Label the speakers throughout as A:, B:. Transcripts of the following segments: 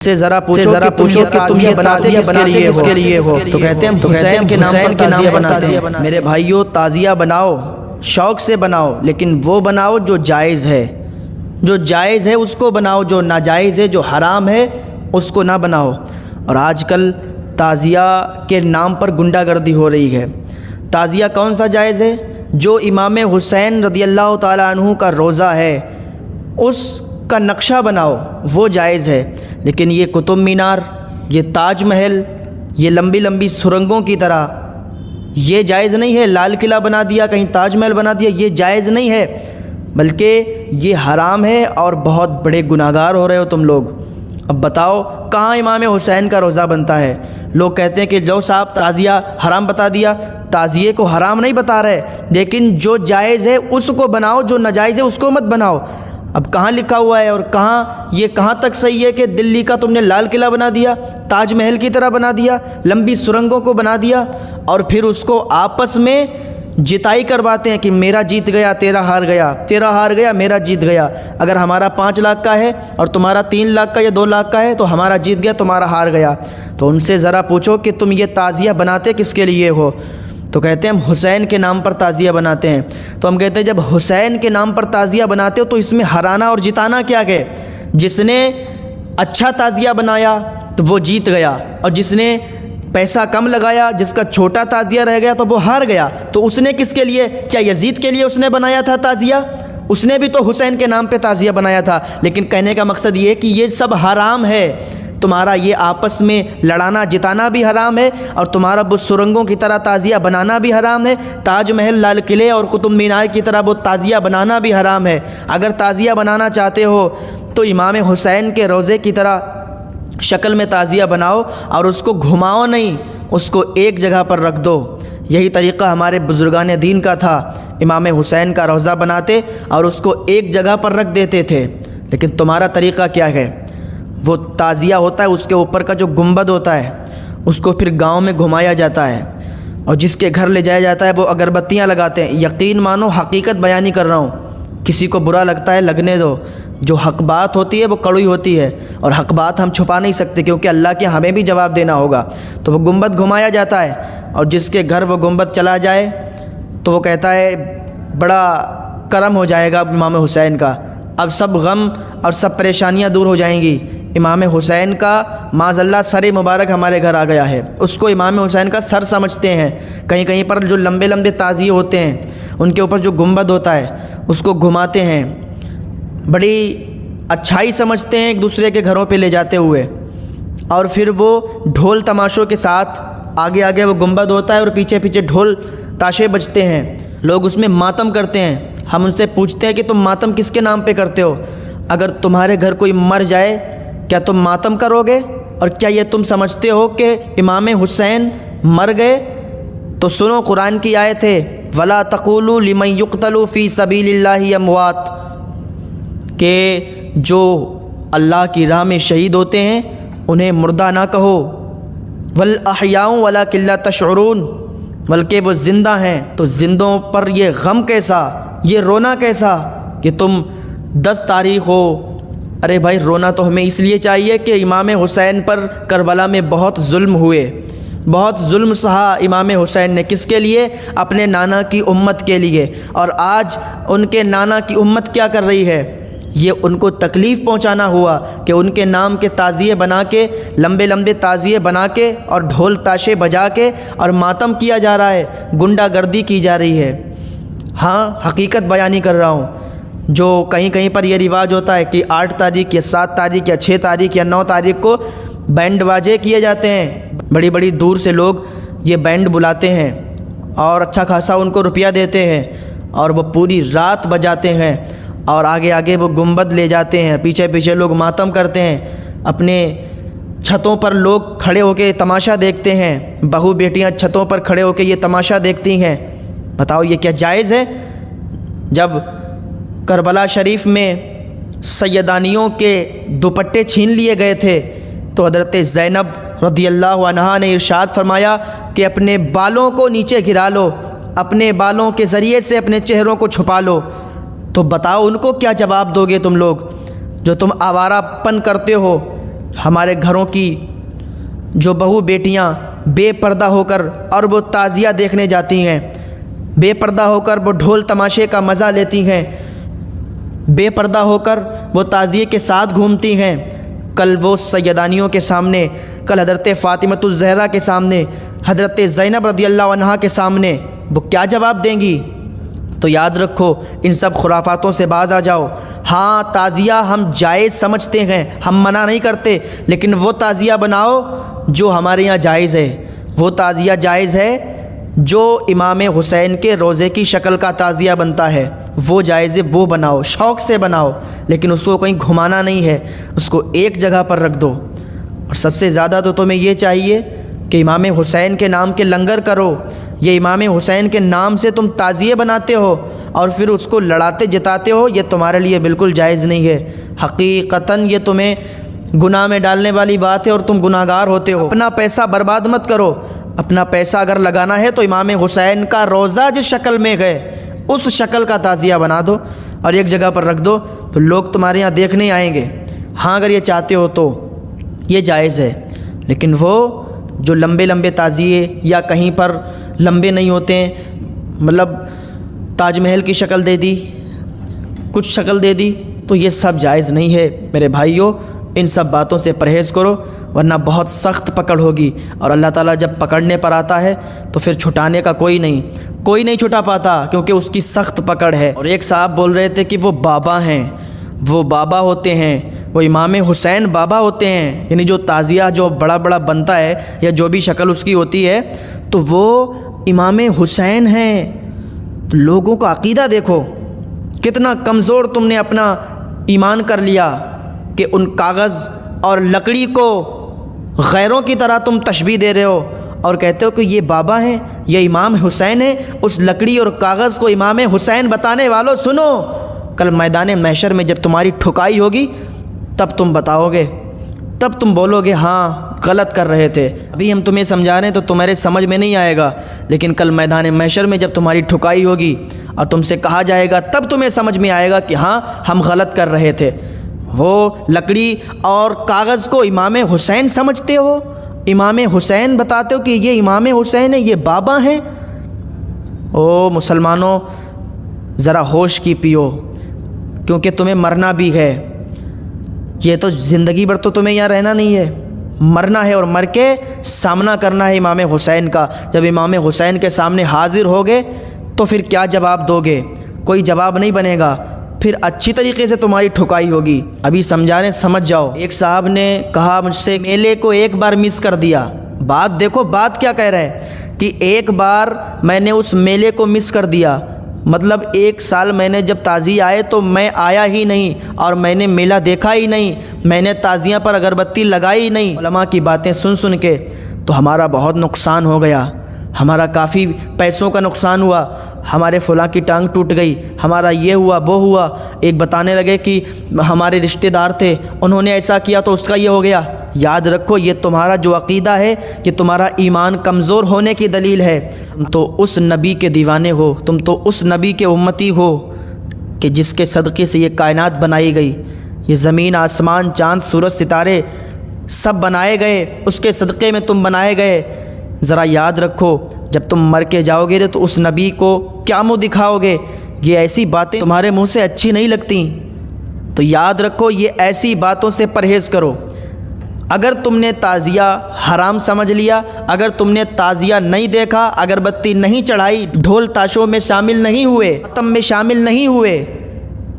A: سے ذرا پوچھو کہ تم یہ بناتے کس کے لیے ہو؟ تو کہتے ہیں ہم حسین کے نام پر تعزیہ بناتے ہیں۔ میرے بھائیو، تعزیہ بناؤ، شوق سے بناؤ، لیکن وہ بناؤ جو جائز ہے۔ جو جائز ہے اس کو بناؤ، جو ناجائز ہے، جو حرام ہے اس کو نہ بناؤ۔ اور آج کل تعزیہ کے نام پر غنڈہ گردی ہو رہی ہے۔ تعزیہ کون سا جائز ہے؟ جو امام حسین رضی اللہ تعالیٰ عنہ کا روضہ ہے اس کا نقشہ بناؤ، وہ جائز ہے۔ لیکن یہ قطب مینار، یہ تاج محل، یہ لمبی لمبی سرنگوں کی طرح، یہ جائز نہیں ہے۔ لال قلعہ بنا دیا، کہیں تاج محل بنا دیا، یہ جائز نہیں ہے، بلکہ یہ حرام ہے اور بہت بڑے گناہگار ہو رہے ہو تم لوگ۔ اب بتاؤ کہاں امام حسین کا روضہ بنتا ہے؟ لوگ کہتے ہیں کہ جو صاحب تعزیہ حرام بتا دیا۔ تعزیے کو حرام نہیں بتا رہے، لیکن جو جائز ہے اس کو بناؤ، جو ناجائز ہے اس کو مت بناؤ۔ اب کہاں لکھا ہوا ہے اور کہاں تک صحیح ہے کہ دلی کا تم نے لال قلعہ بنا دیا، تاج محل کی طرح بنا دیا، لمبی سرنگوں کو بنا دیا، اور پھر اس کو آپس میں جتائی کرواتے ہیں کہ میرا جیت گیا تیرا ہار گیا، تیرا ہار گیا میرا جیت گیا۔ اگر ہمارا 5 لاکھ کا ہے اور تمہارا 3 لاکھ کا یا 2 لاکھ کا ہے تو ہمارا جیت گیا تمہارا ہار گیا۔ تو ان سے ذرا پوچھو کہ تم یہ تعزیہ بناتے کس کے لیے ہو؟ تو کہتے ہیں ہم حسین کے نام پر تعزیہ بناتے ہیں۔ تو ہم کہتے ہیں جب حسین کے نام پر تعزیہ بناتے ہو تو اس میں ہرانا اور جتانا کیا ہے؟ جس نے اچھا تعزیہ بنایا تو وہ جیت گیا، اور جس نے پیسہ کم لگایا، جس کا چھوٹا تعزیہ رہ گیا تو وہ ہار گیا۔ تو اس نے کس کے لیے؟ کیا یزید کے لیے اس نے بنایا تھا تعزیہ؟ اس نے بھی تو حسین کے نام پہ تعزیہ بنایا تھا۔ لیکن کہنے کا مقصد یہ ہے کہ یہ سب حرام ہے۔ تمہارا یہ آپس میں لڑانا جتانا بھی حرام ہے، اور تمہارا وہ سرنگوں کی طرح تعزیہ بنانا بھی حرام ہے۔ تاج محل، لال قلعے اور قطب مینار کی طرح وہ تعزیہ بنانا بھی حرام ہے۔ اگر تعزیہ بنانا چاہتے ہو تو امام حسین کے روضے کی طرح شکل میں تعزیہ بناؤ، اور اس کو گھماؤ نہیں، اس کو ایک جگہ پر رکھ دو۔ یہی طریقہ ہمارے بزرگان دین کا تھا۔ امام حسین کا روضہ بناتے اور اس کو ایک جگہ پر رکھ دیتے تھے۔ لیکن تمہارا طریقہ کیا ہے؟ وہ تعزیہ ہوتا ہے، اس کے اوپر کا جو گنبد ہوتا ہے اس کو پھر گاؤں میں گھمایا جاتا ہے، اور جس کے گھر لے جایا جاتا ہے وہ اگربتیاں لگاتے ہیں۔ یقین مانو حقیقت بیانی کر رہا ہوں، کسی کو برا لگتا ہے لگنے دو۔ جو حق بات ہوتی ہے وہ کڑوی ہوتی ہے، اور حق بات ہم چھپا نہیں سکتے کیونکہ اللہ کے ہمیں بھی جواب دینا ہوگا۔ تو وہ گنبد گھمایا جاتا ہے، اور جس کے گھر وہ گنبد چلا جائے تو وہ کہتا ہے بڑا کرم ہو جائے گا امام حسین کا، اب سب غم اور سب پریشانیاں دور ہو جائیں گی۔ امام حسین کا معاذ اللہ سر مبارک ہمارے گھر آ گیا ہے، اس کو امام حسین کا سر سمجھتے ہیں۔ کہیں کہیں پر جو لمبے لمبے تعزیے ہوتے ہیں ان کے اوپر جو گنبد ہوتا ہے اس کو گھماتے ہیں، بڑی اچھائی سمجھتے ہیں ایک دوسرے کے گھروں پہ لے جاتے ہوئے، اور پھر وہ ڈھول تماشوں کے ساتھ آگے آگے وہ گنبد ہوتا ہے اور پیچھے پیچھے ڈھول تاشے بجتے ہیں، لوگ اس میں ماتم کرتے ہیں۔ ہم ان سے پوچھتے ہیں کہ تم ماتم کس کے نام پہ کرتے ہو؟ اگر تمہارے گھر کوئی مر جائے کیا تم ماتم کرو گے؟ اور کیا یہ تم سمجھتے ہو کہ امام حسین مر گئے؟ تو سنو قرآن کی آیت ہے وَلَا تَقُولُوا لِمَن يُقْتَلُ فِي سَبِيلِ اللَّهِ أَمْوَاتٌ، کہ جو اللہ کی راہ میں شہید ہوتے ہیں انہیں مردہ نہ کہو، وَالْأَحْيَاءُ وَلَكِن لَا تَشْعُرُونَ، بلکہ وہ زندہ ہیں تو زندوں پر یہ غم کیسا، یہ رونا کیسا کہ تم 10 تاریخ ہو۔ ارے بھائی رونا تو ہمیں اس لیے چاہیے کہ امام حسین پر کربلا میں بہت ظلم ہوئے، بہت ظلم سہا امام حسین نے۔ کس کے لیے؟ اپنے نانا کی امت کے لیے۔ اور آج ان کے نانا کی امت کیا کر رہی ہے؟ یہ ان کو تکلیف پہنچانا ہوا کہ ان کے نام کے تعزیے بنا کے، لمبے لمبے تعزیے بنا کے اور ڈھول تاشے بجا کے اور ماتم کیا جا رہا ہے، غنڈہ گردی کی جا رہی ہے۔ ہاں حقیقت بیانی کر رہا ہوں۔ جو کہیں کہیں پر یہ رواج ہوتا ہے کہ 8 تاریخ یا 7 تاریخ یا 6 تاریخ یا 9 تاریخ کو بینڈ واجے کیے جاتے ہیں، بڑی بڑی دور سے لوگ یہ بینڈ بلاتے ہیں اور اچھا خاصا ان کو روپیہ دیتے ہیں، اور وہ پوری رات بجاتے ہیں، اور آگے آگے وہ گنبد لے جاتے ہیں، پیچھے پیچھے لوگ ماتم کرتے ہیں، اپنے چھتوں پر لوگ کھڑے ہو کے تماشا دیکھتے ہیں، بہو بیٹیاں چھتوں پر کھڑے ہو کے یہ تماشا دیکھتی ہیں۔ بتاؤ یہ کیا جائز ہے؟ جب کربلا شریف میں سیدانیوں کے دوپٹے چھین لیے گئے تھے تو حضرت زینب رضی اللہ عنہا نے ارشاد فرمایا کہ اپنے بالوں کو نیچے گرا لو، اپنے بالوں کے ذریعے سے اپنے چہروں کو چھپا لو۔ تو بتاؤ ان کو کیا جواب دو گے تم لوگ جو تم آوارہ پن کرتے ہو؟ हमारे घरों की जो बहू बेटियां बेपर्दा होकर और वो ताज़िया देखने जाती हैं, बेपर्दा होकर वो ढोल तमाशे का मज़ा लेती हैं, बेपर्दा होकर वो ताज़िए के साथ घूमती हैं, कल वो सैयदानियों के सामने, कल हज़रत फ़ातिमतुज़ ज़हरा के सामने, हज़रत ज़ैनब रज़ियल्लाहु अन्हा के सामने वो क्या जवाब देंगी? तो याद रखो, इन सब खुराफातों से बाज़ आ जाओ। हाँ, ताज़िया हम जायज़ समझते हैं, हम मना नहीं करते, लेकिन वो ताज़िया बनाओ जो हमारे यहाँ जायज़ है। वो ताज़िया जायज़ है जो इमाम हुसैन के रोज़े की शक्ल का ताज़िया बनता है, वो जायज़ है, वो बनाओ, शौक़ से बनाओ, लेकिन उसको कहीं घुमाना नहीं है, उसको एक जगह पर रख दो। और सबसे ज़्यादा तो तुम्हें ये चाहिए कि इमाम हुसैन के नाम के लंगर करो। ये इमाम हुसैन के नाम से तुम ताज़िए बनाते हो और फिर उसको लड़ाते जिताते हो, ये तुम्हारे लिए बिल्कुल जायज़ नहीं है। हकीकतन ये तुम्हें गुनाह में डालने वाली बात है और तुम गुनाहगार होते हो। अपना पैसा बर्बाद मत करो। अपना पैसा अगर लगाना है तो इमाम हुसैन का रोज़ा जिस शक्ल में गए उस शक्ल का ताज़िया बना दो और एक जगह पर रख दो, तो लोग तुम्हारे यहाँ देखने आएंगे। हाँ, अगर ये चाहते हो तो ये जायज़ है, लेकिन वो जो लंबे लंबे ताज़िए या कहीं पर लंबे नहीं होते हैं, मतलब ताजमहल की शक्ल दे दी, कुछ शक्ल दे दी, तो ये सब जायज़ नहीं है। मेरे भाइयों, इन सब बातों से परहेज़ करो, वरना बहुत सख्त पकड़ होगी। और अल्लाह ताला जब पकड़ने पर आता है तो फिर छुटाने का कोई नहीं छुटा पाता, क्योंकि उसकी सख्त पकड़ है। और एक साहब बोल रहे थे कि वो बाबा हैं, वो बाबा होते हैं, वो इमाम हुसैन बाबा होते हैं, यानी जो ताज़िया जो बड़ा बड़ा बनता है या जो भी शक्ल उसकी होती है तो वो इमाम हुसैन हैं। तो लोगों का अक़ीदा देखो, कितना कमज़ोर तुमने अपना ईमान कर लिया कि उन कागज़ और लकड़ी को गैरों की तरह तुम तशबीह दे रहे हो और कहते हो कि ये बाबा हैं, ये इमाम हुसैन है। उस लकड़ी और कागज़ को इमाम हुसैन बताने वालों सुनो, कल मैदान महशर में जब तुम्हारी ठुकाई होगी तब तुम बताओगे, तब तुम बोलोगे हाँ गलत कर रहे थे। अभी हम तुम्हें समझा रहे हैं तो तुम्हारे समझ में नहीं आएगा, लेकिन कल मैदान महशर में जब तुम्हारी ठुकाई होगी और तुमसे कहा जाएगा तब तुम्हें समझ में आएगा कि हाँ हम गलत कर रहे थे। वो लकड़ी और कागज़ को इमाम हुसैन समझते हो, इमाम हुसैन बताते हो कि ये इमाम हुसैन है, ये बाबा हैं। ओ मुसलमानों, ज़रा होश की पियो, क्योंकि तुम्हें मरना भी है। ये तो ज़िंदगी भर तो तुम्हें यहाँ रहना नहीं है, मरना है और मर के सामना करना है इमाम हुसैन का। जब इमाम हुसैन के सामने हाजिर होगे तो फिर क्या जवाब दोगे? कोई जवाब नहीं बनेगा, फिर अच्छी तरीके से तुम्हारी ठुकाई होगी। अभी समझाने समझ जाओ। एक साहब ने कहा मुझसे, मेले को एक बार मिस कर दिया। बात देखो, बात क्या कह रहे हैं कि एक बार मैंने उस मेले को मिस कर दिया, मतलब एक साल मैंने जब ताज़िया आए तो मैं आया ही नहीं और मैंने मेला देखा ही नहीं, मैंने ताज़िया पर अगरबत्ती लगाई ही नहीं। उलमा की बातें सुन सुन के तो हमारा बहुत नुकसान हो गया, हमारा काफ़ी पैसों का नुकसान हुआ, हमारे फलां की टांग टूट गई, हमारा ये हुआ वो हुआ। एक बताने लगे कि हमारे रिश्तेदार थे, उन्होंने ऐसा किया तो उसका ये हो गया। याद रखो, ये तुम्हारा जो अक़ीदा है कि तुम्हारा ईमान कमज़ोर होने की दलील है। तुम तो उस नबी के दीवाने हो, तुम तो उस नबी के उम्मती हो कि जिसके सदक़े से ये कायनात बनाई गई, ये ज़मीन आसमान चाँद सूरज सितारे सब बनाए गए, उसके सदक़े में तुम बनाए गए। ज़रा याद रखो, जब तुम मर के जाओगे तो उस नबी को क्या मुँह दिखाओगे? ये ऐसी बातें तुम्हारे मुँह से अच्छी नहीं लगती, तो याद रखो ये ऐसी बातों से परहेज़ करो। अगर तुमने ताज़िया हराम समझ लिया, अगर तुमने ताज़िया नहीं देखा, अगरबत्ती नहीं चढ़ाई, ढोल ताशों में शामिल नहीं हुए, मातम में शामिल नहीं हुए,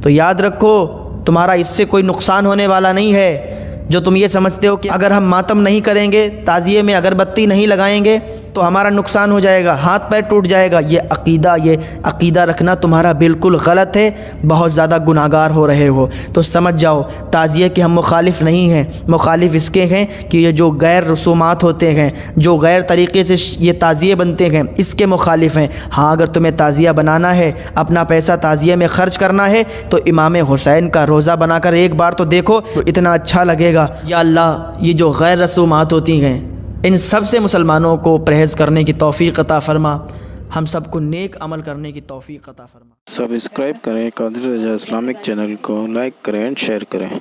A: तो याद रखो तुम्हारा इससे कोई नुकसान होने वाला नहीं है। जो तुम ये समझते हो कि अगर हम मातम नहीं करेंगे, ताज़िए में अगरबत्ती नहीं लगाएंगे तो हमारा नुकसान हो जाएगा, हाथ पैर टूट जाएगा, ये अक़ीदा रखना तुम्हारा बिल्कुल गलत है, बहुत ज़्यादा गुनाहगार हो रहे हो। तो समझ जाओ, ताज़िए के हम मुखालिफ नहीं हैं, मुखालिफ इसके हैं कि ये जो गैर रसूमात होते हैं, जो गैर तरीक़े से ये ताज़िए बनते हैं, इसके मुखालिफ हैं। हाँ, अगर तुम्हें ताज़िया बनाना है, अपना पैसा ताज़िए में ख़र्च करना है तो इमाम हुसैन का रोज़ा बनाकर एक बार तो देखो, तो इतना अच्छा लगेगा। या अल्लाह, ये जो गैर रसूमात होती हैं इन सब से मुसलमानों को परहेज़ करने की तौफ़ीक़ अता फ़रमा, हम सबको नेक अमल करने की तौफ़ीक़ अता फ़रमा।
B: सब्सक्राइब करें कादिर रज़ा इस्लामिक चैनल को, लाइक करें एंड शेयर करें।